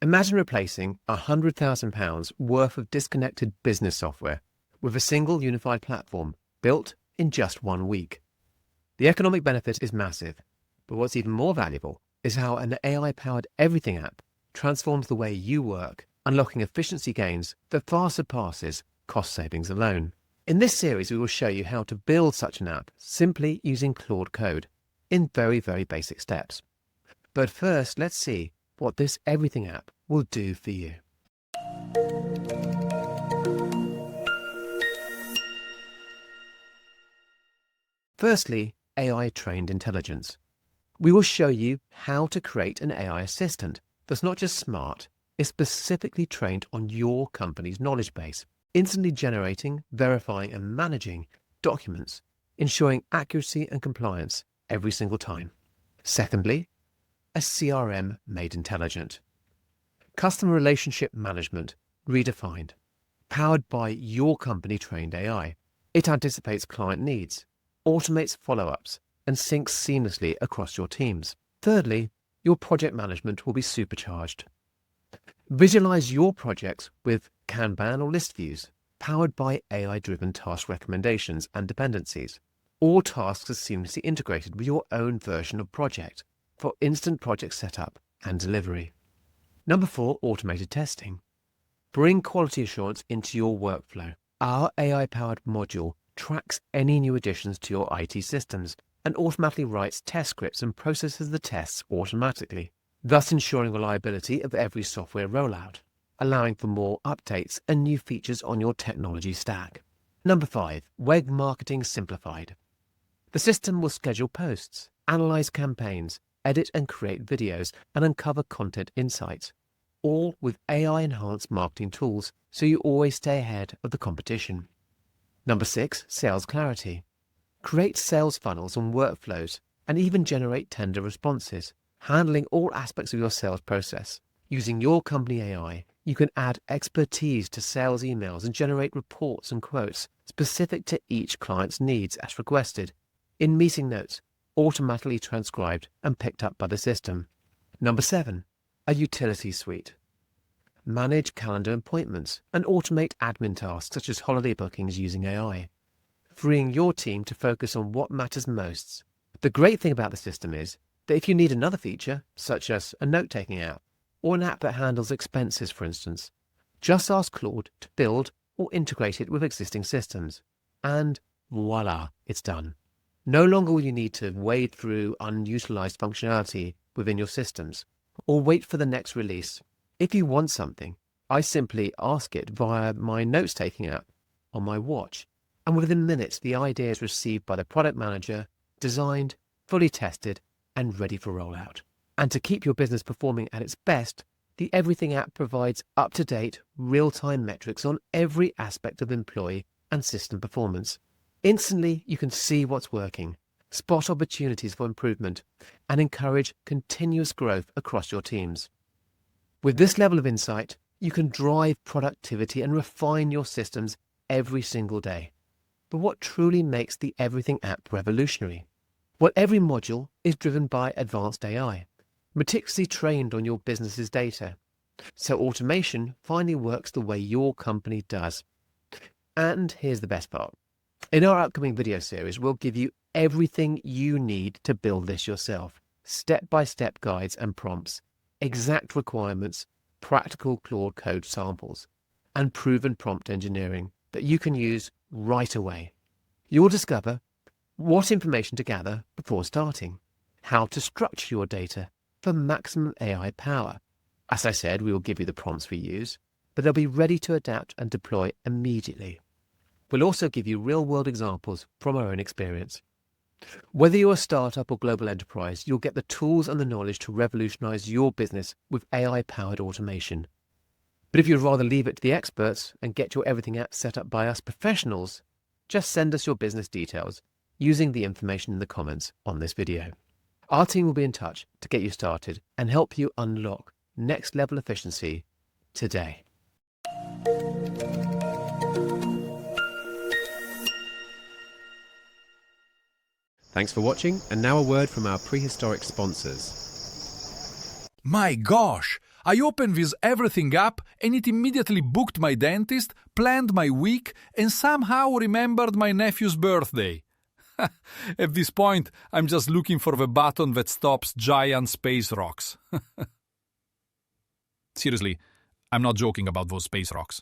Imagine replacing £100,000 worth of disconnected business software with a single unified platform built in just 1 week. The economic benefit is massive, but what's even more valuable is how an AI-powered everything app transforms the way you work, unlocking efficiency gains that far surpasses cost savings alone. In this series, we will show you how to build such an app simply using Claude code in very, very basic steps. But first, let's see what this everything app will do for you. Firstly, AI-trained intelligence. We will show you how to create an AI assistant that's not just smart, it's specifically trained on your company's knowledge base, instantly generating, verifying, and managing documents, ensuring accuracy and compliance every single time. Secondly, a CRM made intelligent. Customer relationship management redefined, powered by your company-trained AI. It anticipates client needs, automates follow-ups, and syncs seamlessly across your teams. Thirdly, your project management will be supercharged. Visualize your projects with Kanban or list views, powered by AI-driven task recommendations and dependencies. All tasks are seamlessly integrated with your own version of project for instant project setup and delivery. Number 4, automated testing. Bring quality assurance into your workflow. Our AI-powered module tracks any new additions to your IT systems and automatically writes test scripts and processes the tests automatically, thus ensuring reliability of every software rollout, allowing for more updates and new features on your technology stack. Number 5, web marketing simplified. The system will schedule posts, analyze campaigns, edit and create videos, and uncover content insights, all with AI-enhanced marketing tools so you always stay ahead of the competition. Number 6, sales clarity. Create sales funnels and workflows, and even generate tender responses, handling all aspects of your sales process. Using your company AI, you can add expertise to sales emails and generate reports and quotes specific to each client's needs as requested, in meeting notes, automatically transcribed and picked up by the system. Number 7, a utility suite. Manage calendar appointments and automate admin tasks such as holiday bookings using AI, freeing your team to focus on what matters most. The great thing about the system is that if you need another feature, such as a note-taking app or an app that handles expenses, for instance, just ask Claude to build or integrate it with existing systems, and voila, it's done. No longer will you need to wade through unutilized functionality within your systems or wait for the next release. If you want something, I simply ask it via my notes-taking app on my watch, and within minutes the idea is received by the product manager, designed, fully tested, and ready for rollout. And to keep your business performing at its best, the Everything app provides up-to-date, real-time metrics on every aspect of employee and system performance. Instantly, you can see what's working, spot opportunities for improvement, and encourage continuous growth across your teams. With this level of insight, you can drive productivity and refine your systems every single day. But what truly makes the Everything app revolutionary? Well, every module is driven by advanced AI, meticulously trained on your business's data. So automation finally works the way your company does. And here's the best part. In our upcoming video series, we'll give you everything you need to build this yourself. Step-by-step guides and prompts, exact requirements, practical Claude code samples, and proven prompt engineering that you can use right away. You'll discover what information to gather before starting, how to structure your data for maximum AI power. As I said, we will give you the prompts we use, but they'll be ready to adapt and deploy immediately. We'll also give you real-world examples from our own experience. Whether you're a startup or global enterprise, you'll get the tools and the knowledge to revolutionize your business with AI-powered automation. But if you'd rather leave it to the experts and get your Everything app set up by us professionals, just send us your business details using the information in the comments on this video. Our team will be in touch to get you started and help you unlock next-level efficiency today. Thanks for watching, and now a word from our prehistoric sponsors. My gosh! I opened this everything up and it immediately booked my dentist, planned my week, and somehow remembered my nephew's birthday. At this point, I'm just looking for the button that stops giant space rocks. Seriously, I'm not joking about those space rocks.